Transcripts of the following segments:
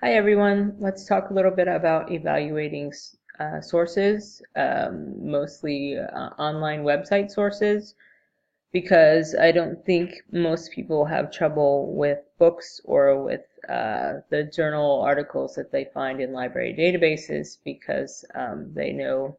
Hi everyone, let's talk a little bit about evaluating sources, mostly online website sources, because I don't think most people have trouble with books or with the journal articles that they find in library databases because they know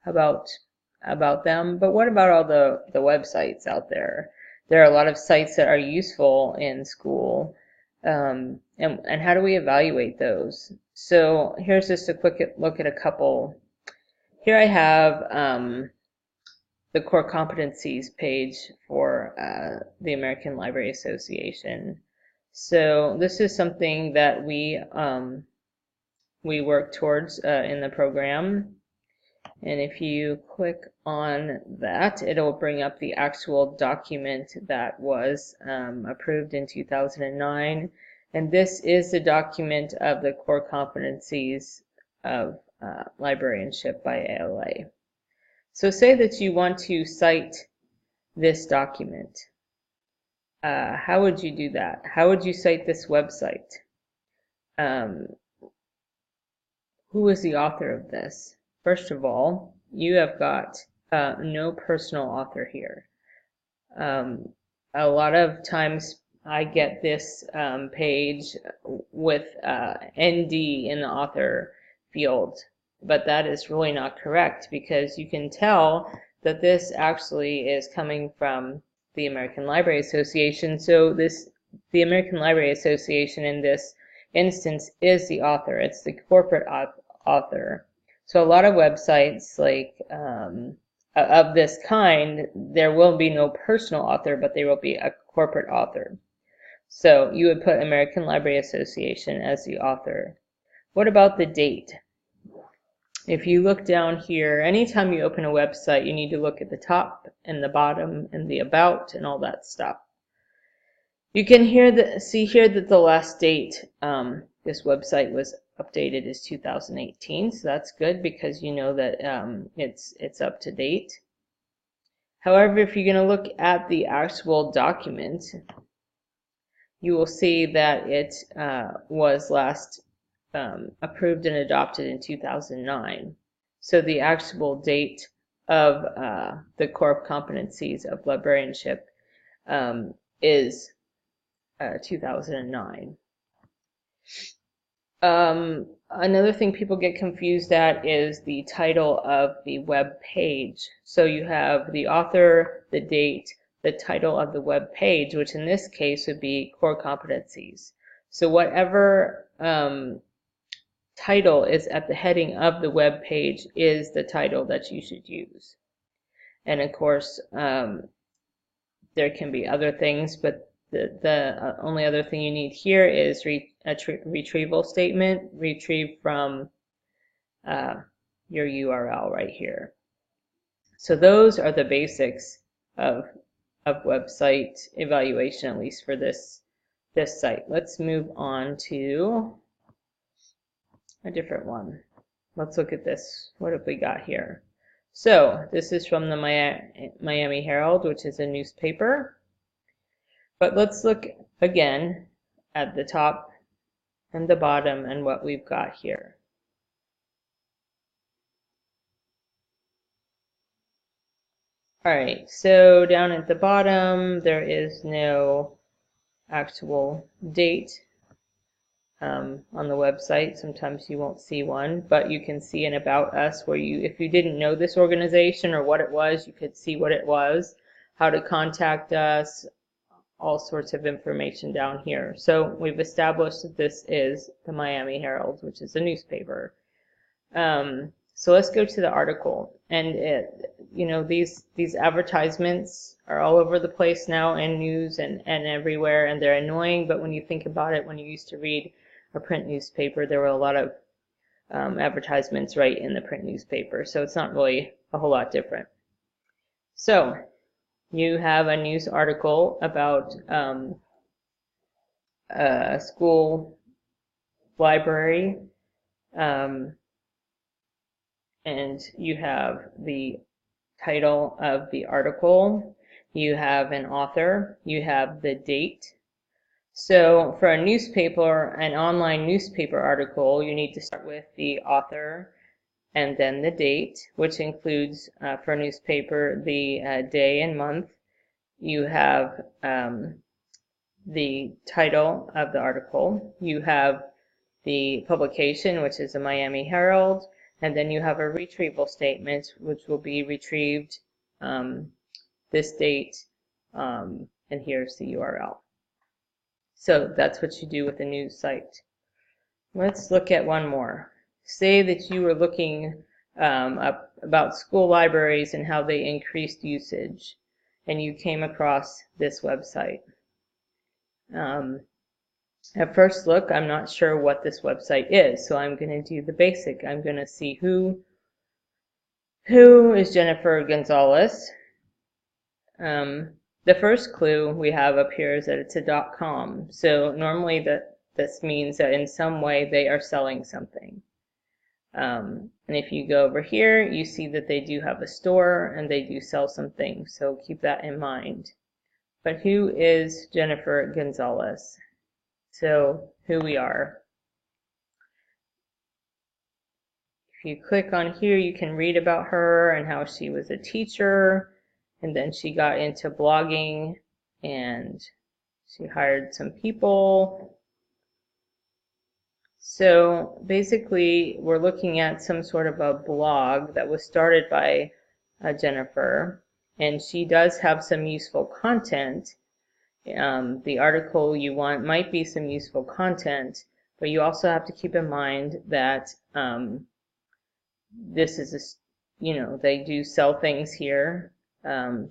about about them. But what about all the websites out there? There are a lot of sites that are useful in school. And how do we evaluate those? So here's just a quick look at a couple. Here I have the core competencies page for the American Library Association. So this is something that we work towards in the program. And if you click on that, it'll bring up the actual document that was approved in 2009. And this is the document of the core competencies of librarianship by ALA. So say that you want to cite this document. How would you do that? How would you cite this website? Who is the author of this? First of all, you have got no personal author here. A lot of times I get this page with ND in the author field, but that is really not correct because you can tell that this actually is coming from the American Library Association. So the American Library Association in this instance is the author. It's the corporate author. So a lot of websites like of this kind, there will be no personal author, but there will be a corporate author. So you would put American Library Association as the author. What about the date? If you look down here, anytime you open a website, you need to look at the top and the bottom and the about and all that stuff. You can see here that the last date this website was updated is 2018, so that's good because you know that it's up to date. However, if you're going to look at the actual document, you will see that it was last approved and adopted in 2009. So the actual date of the core competencies of librarianship is 2009. Another thing people get confused at is the title of the web page. So you have the author, the date, the title of the web page, which in this case would be core competencies. So whatever title is at the heading of the web page is the title that you should use. And of course, there can be other things, but the only other thing you need here is a retrieval statement retrieved from your URL right here. So those are the basics of website evaluation, at least for this site. Let's move on to a different one. Let's look at this. What have we got here? So this is from the Miami Herald, which is a newspaper. But let's look again at the top and the bottom and what we've got here. Alright, so down at the bottom there is no actual date on the website. Sometimes you won't see one, but you can see an About Us where if you didn't know this organization or what it was, you could see what it was, how to contact us, all sorts of information down here. So we've established that this is the Miami Herald, which is a newspaper. So let's go to the article. And these advertisements are all over the place now in news and everywhere, and they're annoying. But when you think about it, when you used to read a print newspaper, there were a lot of advertisements right in the print newspaper. So it's not really a whole lot different. So you have a news article about a school library, and you have the title of the article, you have an author, you have the date. So for a newspaper, an online newspaper article, you need to start with the author and then the date, which includes, for a newspaper, the day and month. You have the title of the article. You have the publication, which is the Miami Herald, and then you have a retrieval statement, which will be retrieved this date, and here's the URL. So that's what you do with a news site. Let's look at one more. Say that you were looking up about school libraries and how they increased usage, and you came across this website. At first look, I'm not sure what this website is, so I'm going to do the basic. I'm going to see who is Jennifer Gonzalez. The first clue we have up here is that it's a .com. So normally this means that in some way they are selling something. And if you go over here, you see that they do have a store and they do sell something. So keep that in mind. But who is Jennifer Gonzalez? So who we are. If you click on here, you can read about her and how she was a teacher. And then she got into blogging and she hired some people. So basically, we're looking at some sort of a blog that was started by Jennifer, and she does have some useful content. The article you want might be some useful content, but you also have to keep in mind that this is they do sell things here.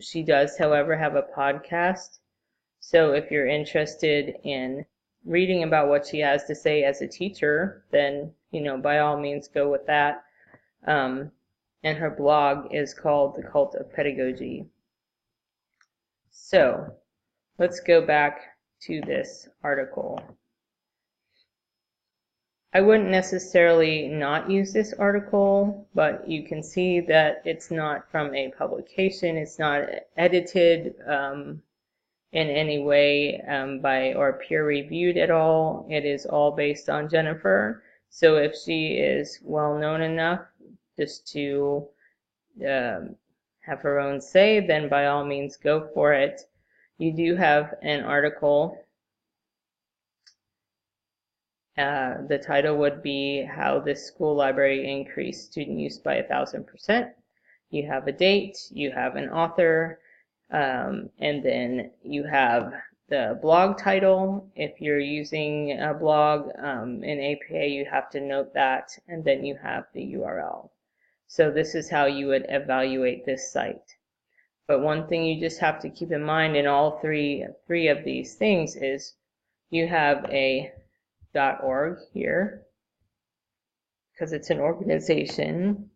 She does, however, have a podcast. So if you're interested in reading about what she has to say as a teacher, then, by all means go with that. And her blog is called The Cult of Pedagogy. So let's go back to this article. I wouldn't necessarily not use this article, but you can see that it's not from a publication. It's not edited in any way by or peer reviewed at all. It is all based on Jennifer. So if she is well known enough just to have her own say, then by all means go for it. You do have an article. The title would be How This School Library Increased Student Use by 1,000%. You have a date, you have an author, and then you have the blog title. If you're using a blog in APA, you have to note that, and then you have the URL. So this is how you would evaluate this site. But one thing you just have to keep in mind in all three of these things is you have a .org here because it's an organization.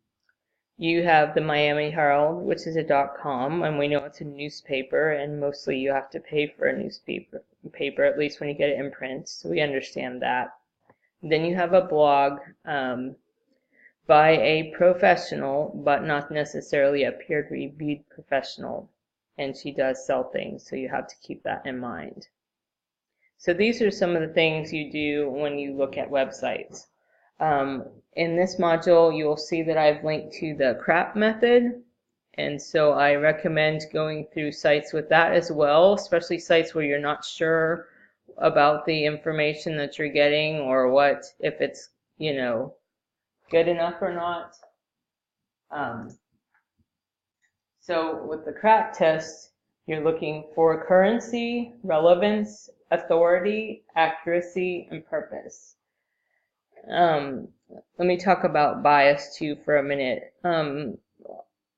You have the Miami Herald, which is a .com, and we know it's a newspaper, and mostly you have to pay for a newspaper, at least when you get it in print, so we understand that. Then you have a blog by a professional, but not necessarily a peer-reviewed professional, and she does sell things, so you have to keep that in mind. So these are some of the things you do when you look at websites. In this module, you will see that I've linked to the CRAP method, and so I recommend going through sites with that as well, especially sites where you're not sure about the information that you're getting or if it's, good enough or not. So with the CRAP test, you're looking for currency, relevance, authority, accuracy, and purpose. Let me talk about bias too for a minute.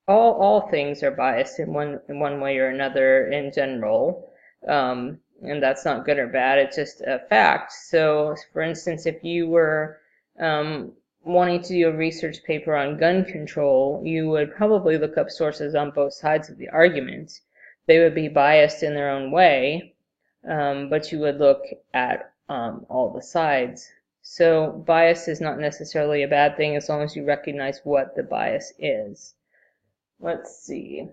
All things are biased in one way or another in general, and that's not good or bad. It's just a fact. So, for instance, if you were wanting to do a research paper on gun control, you would probably look up sources on both sides of the argument. They would be biased in their own way, but you would look at all the sides. So bias is not necessarily a bad thing as long as you recognize what the bias is. Let's see.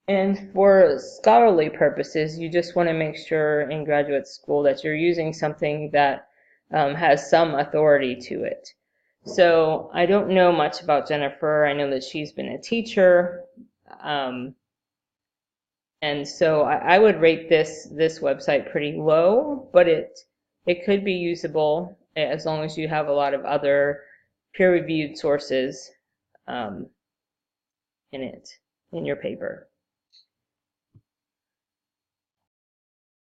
And for scholarly purposes, you just want to make sure in graduate school that you're using something that has some authority to it. So I don't know much about Jennifer. I know that she's been a teacher. And so I would rate this website pretty low, but it could be usable as long as you have a lot of other peer-reviewed sources in your paper.